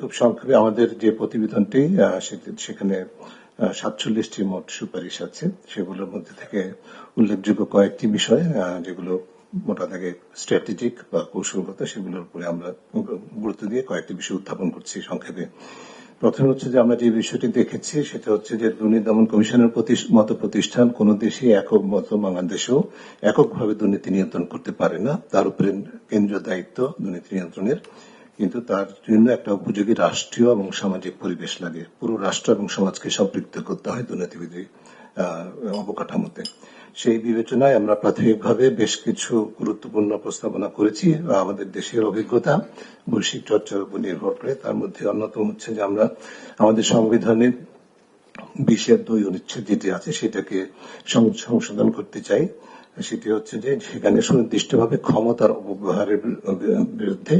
খুব সংক্ষেপে আমাদের যে প্রতিবেদনটি সেখানে 47টি মোট সুপারিশ আছে। সেগুলোর মধ্যে থেকে উল্লেখযোগ্য কয়েকটি বিষয় যেগুলো মোটা দাগে স্ট্র্যাটেজিক বা কৌশলগত, সেগুলোর উপরে আমরা গুরুত্ব দিয়ে কয়েকটি বিষয় উত্থাপন করছি সংক্ষেপে। প্রথমে হচ্ছে যে আমরা যে বিষয়টি দেখেছি সেটা হচ্ছে যে দুর্নীতি দমন কমিশনের মতো প্রতিষ্ঠান কোন দেশে একক মতো বাংলাদেশেও এককভাবে দুর্নীতি নিয়ন্ত্রণ করতে পারে না। তার উপরে কেন্দ্রীয় দায়িত্ব দুর্নীতি নিয়ন্ত্রণের, কিন্তু তার জন্য একটা উপযোগী রাষ্ট্রীয় এবং সামাজিক পরিবেশ লাগে। পুরো রাষ্ট্র এবং সমাজকে সম্পৃক্ত করতে হয় দুর্নীতিবিধি অবকাঠামোতে। সেই বিবেচনায় আমরা প্রাথমিকভাবে বেশ কিছু গুরুত্বপূর্ণ প্রস্তাবনা করেছি আমাদের দেশের অভিজ্ঞতা বৈশ্বিক চর্চার উপর নির্ভর করে। তার মধ্যে অন্যতম হচ্ছে যে আমরা আমাদের সংবিধানের 20(2) অনুচ্ছেদ যেটি আছে সেটাকে সংশোধন করতে চাই। সেটি হচ্ছে যে সেখানে সুনির্দিষ্টভাবে ক্ষমতার অপব্যবহারের বিরুদ্ধে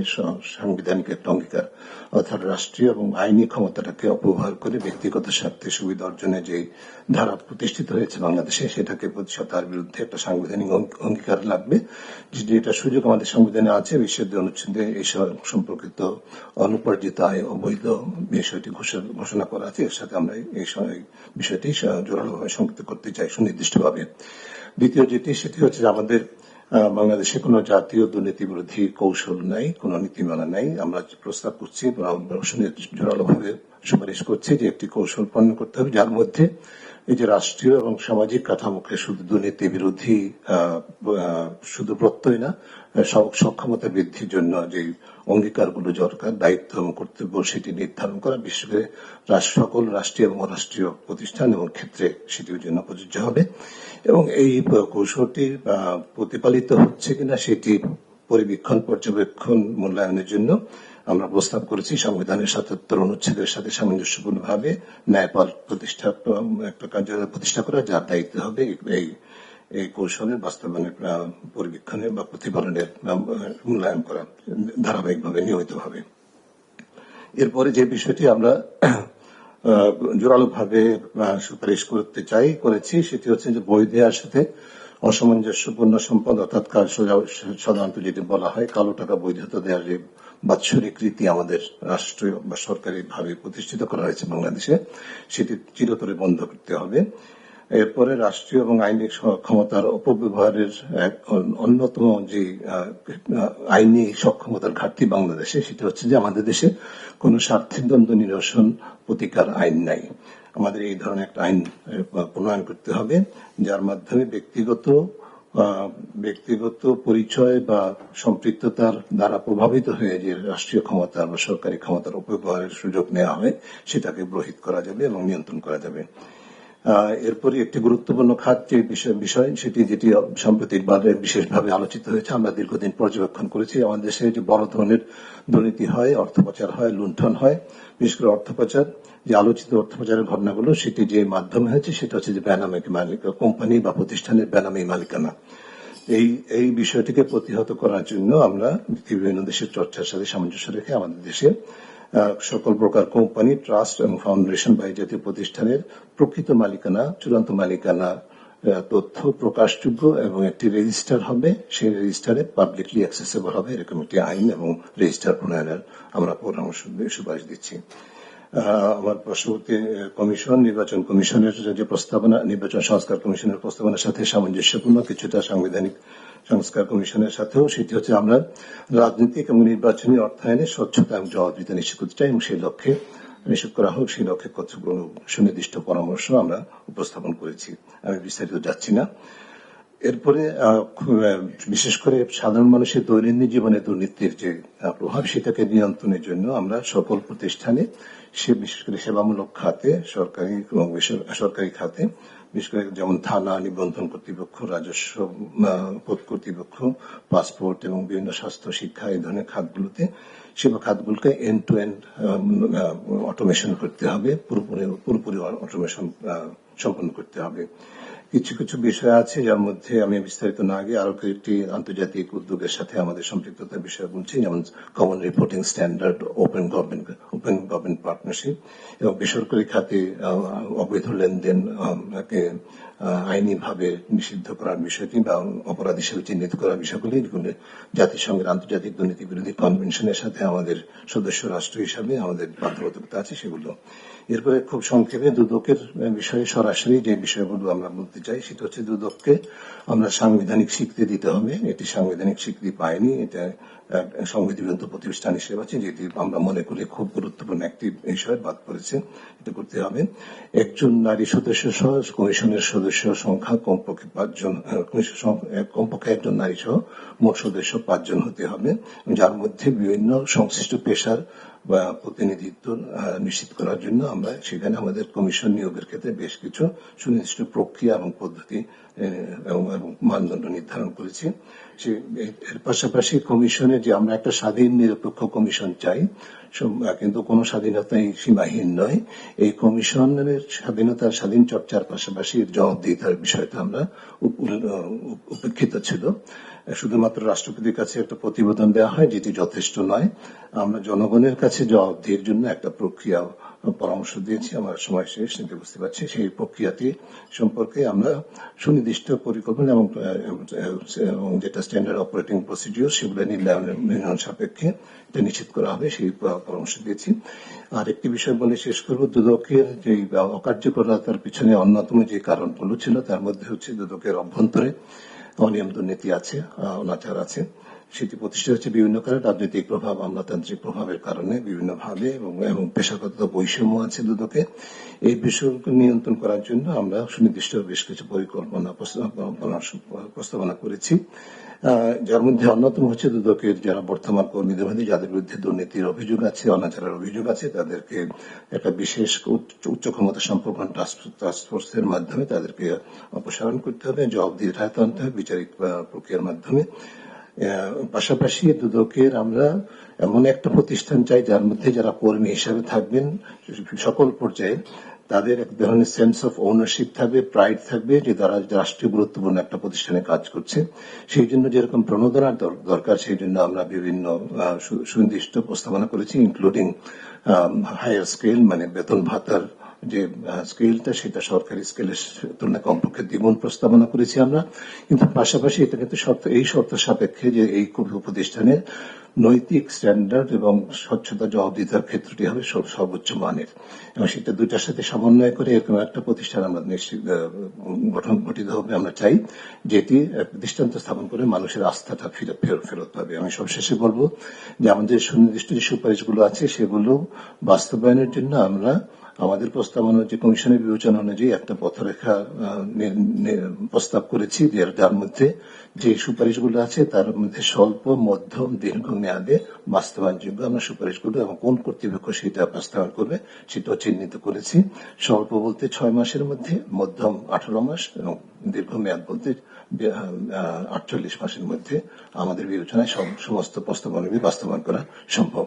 সাংবিধানিক একটা অঙ্গীকার, অর্থাৎ রাষ্ট্রীয় এবং আইনি ক্ষমতাটাকে অপব্যবহার করে ব্যক্তিগত স্বার্থে সুবিধা অর্জনে যে ধারা প্রতিষ্ঠিত হয়েছে বাংলাদেশে সেটাকে তার বিরুদ্ধে একটা সাংবিধানিক অঙ্গীকার লাগবে। যেটা সুযোগ আমাদের সংবিধানে আছে 20(2) অনুচ্ছেদে এই সম্পর্কিত অনুপার্জিত আয় অবৈধ বিষয়টি ঘোষণা করা আছে। এর সাথে আমরা এই বিষয়টি জোরালোভাবে সংযুক্ত করতে চাই সুনির্দিষ্টভাবে। দ্বিতীয় যেটি সেটি হচ্ছে আমাদের বাংলাদেশে কোনো জাতীয় দুর্নীতি বিরোধী কৌশল নাই, কোনো নীতিমালা নাই। আমরা প্রস্তাব করছি, জোরালোভাবে সুপারিশ করছি যে একটি কৌশল প্রণয়ন করতে হবে যার মধ্যে এই যে রাষ্ট্রীয় এবং সামাজিক কাঠামোকে শুধু দুর্নীতি বিরোধী শুধু প্রত্যয় না, সক্ষমতা বৃদ্ধির জন্য যে অঙ্গীকারগুলো দরকার, দায়িত্ব এবং কর্তব্য সেটি নির্ধারণ করা, বিশেষ করে সকল রাষ্ট্রীয় এবং অরাষ্ট্রীয় প্রতিষ্ঠান এবং ক্ষেত্রে সেটির জন্য প্রযোজ্য হবে। এবং এই কৌশলটি প্রতিপালিত হচ্ছে কিনা সেটি পর্যবেক্ষণ মূল্যায়নের জন্য আমরা প্রস্তাব করেছি সংবিধানের 77 অনুচ্ছেদের সাথে সামঞ্জস্যপূর্ণভাবে ন্যায়পাল একটা কার্যালয় প্রতিষ্ঠা করা, যার দায়িত্ব হবে এই কৌশলের বাস্তবায়নের পরিবীক্ষণের বা প্রতিপালনের মূল্যায়ন করা ধারাবাহিকভাবে নিয়মিতভাবে। এরপরে যে বিষয়টি আমরা জোরালোভাবে সুপারিশ করেছি সেটি হচ্ছে যে বৈধ আয়ের সাথে অসামঞ্জস্যপূর্ণ সম্পদ, অর্থাৎ সাধারণত যেটি বলা হয় কালো টাকা বৈধতা দেওয়ার যে বাৎসরিক রীতি আমাদের রাষ্ট্রীয় বা সরকারি ভাবে প্রতিষ্ঠিত করা হয়েছে বাংলাদেশে, সেটি চিরতরে বন্ধ করতে হবে। এরপরে রাষ্ট্রীয় এবং আইনি ক্ষমতার অপব্যবহারের অন্যতম যে আইনি সক্ষমতার ঘাটতি বাংলাদেশে, সেটা হচ্ছে যে আমাদের দেশে কোনো স্বার্থের দ্বন্দ্ব নিরসন প্রতিকার আইন নাই। আমাদের এই ধরনের একটা আইন প্রণয়ন করতে হবে যার মাধ্যমে ব্যক্তিগত পরিচয় বা সম্পৃক্ততার দ্বারা প্রভাবিত হয়ে যে রাষ্ট্রীয় ক্ষমতার বা সরকারি ক্ষমতার অপব্যবহারের সুযোগ নেওয়া হয় সেটাকে রহিত করা যাবে এবং নিয়ন্ত্রণ করা যাবে। এরপরে একটি গুরুত্বপূর্ণ খাত যে বিষয় সেটি যেটি সাম্প্রতিক বারে বিশেষভাবে আলোচিত হয়েছে, আমরা দীর্ঘদিন পর্যবেক্ষণ করেছি আমাদের দেশে যে বড় ধরনের দুর্নীতি হয়, অর্থ পাচার হয়, লুণ্ঠন হয়। বিশেষ করে অর্থ পাচার, যে আলোচিত অর্থ পাচারের ঘটনাগুলো সেটি যে মাধ্যমে হয়েছে সেটা হচ্ছে যে বেনামী কোম্পানি বা প্রতিষ্ঠানের বেনামী মালিকানা। এই বিষয়টিকে প্রতিহত করার জন্য আমরা বিভিন্ন দেশের চর্চার সাথে সামঞ্জস্য রেখে আমাদের দেশে সকল প্রকার কোম্পানি, ট্রাস্ট এবং ফাউন্ডেশন বা এই জাতীয় প্রতিষ্ঠানের প্রকৃত মালিকানা, চূড়ান্ত মালিকানা তথ্য প্রকাশযোগ্য এবং একটি রেজিস্টার হবে, সেই রেজিস্টারে পাবলিকলি অ্যাক্সেসেবল হবে, এরকম একটি আইন এবং রেজিস্টার প্রণয়নের আমরা পরামর্শ সুপারিশ দিচ্ছি। আমার পার্শ্ববর্তী কমিশন, নির্বাচন কমিশনের যে প্রস্তাবনা, নির্বাচন সংস্কার কমিশনের প্রস্তাবনার সাথে সামঞ্জস্যপূর্ণ কিছুটা সাংবিধানিক সংস্কার কমিশনের সাথেও, সেটি হচ্ছে আমরা রাজনৈতিক এবং নির্বাচনী অর্থায়নে স্বচ্ছতা এবং জবাবদিহিতা নিশ্চিত করতে চাই এবং সেই লক্ষ্যে নিশ্চিত করা হোক, সেই লক্ষ্যে কতগুলো সুনির্দিষ্ট পরামর্শ আমরা উপস্থাপন করেছি। আমি বিস্তারিত যাচ্ছি না। এরপরে বিশেষ করে সাধারণ মানুষের দৈনন্দিন জীবনে দুর্নীতির যে প্রভাব সেটাকে নিয়ন্ত্রণের জন্য আমরা সকল প্রতিষ্ঠানে, বিশেষ করে সেবামূলক খাতে, সরকারি এবং বেসরকারি খাতে, বিশেষ করে যেমন থানা, নিবন্ধন কর্তৃপক্ষ, রাজস্ব কর্তৃপক্ষ, পাসপোর্ট এবং বিভিন্ন স্বাস্থ্য, শিক্ষা, এই ধরনের খাতগুলোতে, সেবা খাতগুলোকে এন্ড টু এন্ড অটোমেশন করতে হবে, পুরোপুরি অটোমেশন সম্পন্ন করতে হবে। কিছু কিছু বিষয় আছে যার মধ্যে আমি বিস্তারিত না গিয়ে আরো কয়েকটি আন্তর্জাতিক উদ্যোগের সাথে আমাদের সম্পৃক্ততার বিষয় বলছি, যেমন common reporting standard, open government partnership এবং বেসরকারি খাতে অবৈধ লেনদেন আইনিভাবে নিষিদ্ধ করার বিষয়টি বা অপরাধ হিসেবে চিহ্নিত করার বিষয়গুলি এগুলো জাতিসংঘের আন্তর্জাতিক দুর্নীতি বিরোধী কনভেনশনের সাথে আমাদের সদস্য রাষ্ট্র হিসাবে আমাদের বাধ্যবাধকতা আছে সেগুলো। এরপরে খুব সংক্ষেপে দুদকের বিষয়ে সরাসরি যে বিষয়গুলো আমরা বলতে চাই সেটা হচ্ছে দুদককে আমরা সাংবিধানিক স্বীকৃতি দিতে হবে। এটি সাংবিধানিক স্বীকৃতি পায়নি, এটা সংবিধিবদ্ধ প্রতিষ্ঠান হিসেবে আছে, যেটি আমরা মনে করি খুব গুরুত্বপূর্ণ একটি বিষয় বাদ পড়েছে, এটা করতে হবে। একজন নারী সদস্য সহ কমিশনের সদস্য সংখ্যা কমপক্ষে 5 জন, কমপক্ষে একজন নারী সহ মোট সদস্য 5 জন হতে হবে, যার মধ্যে বিভিন্ন সংশ্লিষ্ট পেশার বা প্রতিনিধিত্ব নিশ্চিত করার জন্য আমরা সেখানে আমাদের কমিশন নিয়োগের ক্ষেত্রে বেশ কিছু সুনির্দিষ্ট প্রক্রিয়া এবং পদ্ধতি এবং মানদণ্ড নির্ধারণ করেছি। এর পাশাপাশি কমিশনে যে আমরা একটা স্বাধীন নিরপেক্ষ কমিশন চাই, কিন্তু কোনো স্বাধীনতাই সীমাহীন নয়। এই কমিশনের স্বাধীন চর্চার পাশাপাশি জবাবদিহিতার বিষয়টা আমরা উপেক্ষিত ছিল। শুধুমাত্র রাষ্ট্রপতির কাছে একটা প্রতিবেদন দেওয়া হয়, যেটি যথেষ্ট নয়। আমরা জনগণের কাছে জবাবদিহির জন্য একটা প্রক্রিয়া পরামর্শ দিয়েছি। আমার সময় শেষ, নিতে বুঝতে পারছি। সেই প্রক্রিয়াটি সম্পর্কে আমরা সুনির্দিষ্ট পরিকল্পনা এবং যেটা স্ট্যান্ডার্ড অপারেটিং প্রসিডিওর সেগুলো নির্ধারণ সাপেক্ষে এটা নিশ্চিত করা হবে, সেই পরামর্শ দিয়েছি। আর একটি বিষয় বলে শেষ করব, দুদকের যে অকার্যকরতার পিছনে অন্যতম যে কারণগুলো ছিল তার মধ্যে হচ্ছে দুদকের অভ্যন্তরে অনিয়ম দুর্নীতি আছে, অনাচার আছে। সেটি প্রতিষ্ঠা হচ্ছে বিভিন্ন কারণে, রাজনৈতিক প্রভাব, আমলাতান্ত্রিক প্রভাবের কারণে বিভিন্নভাবে, এবং পেশাগত বৈষম্য আছে দুদকে। এই বিষয়কে নিয়ন্ত্রণ করার জন্য আমরা সুনির্দিষ্ট বেশ কিছু পরিকল্পনা প্রস্তাবনা করেছি, যার মধ্যে অন্যতম হচ্ছে দুদকের যারা বর্তমান কর্মীদের মধ্যে যাদের বিরুদ্ধে দুর্নীতির অভিযোগ আছে, অনাচারের অভিযোগ আছে, তাদেরকে একটা বিশেষ উচ্চ ক্ষমতা সম্পন্ন টাস্কফোর্সের মাধ্যমে তাদেরকে অপসারণ করতে হবে, জবাবদিহির আয়ত্তে আনতে হবে বিচারিক প্রক্রিয়ার মাধ্যমে। পাশাপাশি দুদকের আমরা এমন একটা প্রতিষ্ঠান চাই যার মধ্যে যারা কর্মী হিসাবে থাকবেন সকল পর্যায়ে তাদের এক ধরনের সেন্স অফ ওনারশিপ থাকবে, প্রাইড থাকবে যে তারা রাষ্ট্রীয় গুরুত্বপূর্ণ একটা প্রতিষ্ঠানে কাজ করছে। সেই জন্য যেরকম প্রণোদনার দরকার, সেই জন্য আমরা বিভিন্ন সুনির্দিষ্ট প্রস্তাবনা করেছি, ইনক্লুডিং হায়ার স্কেল, মানে বেতন ভাতার যে স্কেলটা সেটা সরকারি স্কেলের তুলনায় কমপক্ষে দ্বিগুণ প্রস্তাবনা করেছি আমরা। কিন্তু পাশাপাশি এটা কিন্তু এই শর্ত সাপেক্ষে যে এই প্রতিষ্ঠানের নৈতিক স্ট্যান্ডার্ড এবং স্বচ্ছতা জবাবদিহিতার ক্ষেত্রটি হবে সর্বোচ্চ মানের, এবং সেটা দুইটার সাথে সমন্বয় করে এরকম একটা প্রতিষ্ঠান আমরা নিশ্চিত গঠিত হবে আমরা চাই, যেটি দৃষ্টান্ত স্থাপন করে মানুষের আস্থাটা ফেরত পাবে। আমি সবশেষে বলবো যে আমাদের সুনির্দিষ্ট যে সুপারিশগুলো আছে সেগুলো বাস্তবায়নের জন্য আমরা আমাদের প্রস্তাবনা যে কমিশনের বিবেচনা অনুযায়ী একটা পথরেখা প্রস্তাব করেছি, যার মধ্যে যে সুপারিশগুলো আছে তার মধ্যে স্বল্প, মধ্যম, দীর্ঘ মেয়াদে বাস্তবায়নযোগ্য আমরা সুপারিশগুলো এবং কোন কর্তৃপক্ষ সেটা বাস্তবায়ন করবে সেটাও চিহ্নিত করেছি। স্বল্প বলতে 6 মাসের মধ্যে, মধ্যম 18 মাস এবং দীর্ঘ মেয়াদ বলতে 48 মাসের মধ্যে আমাদের বিবেচনায় সমস্ত প্রস্তাবনাগুলি বাস্তবায়ন করা সম্ভব।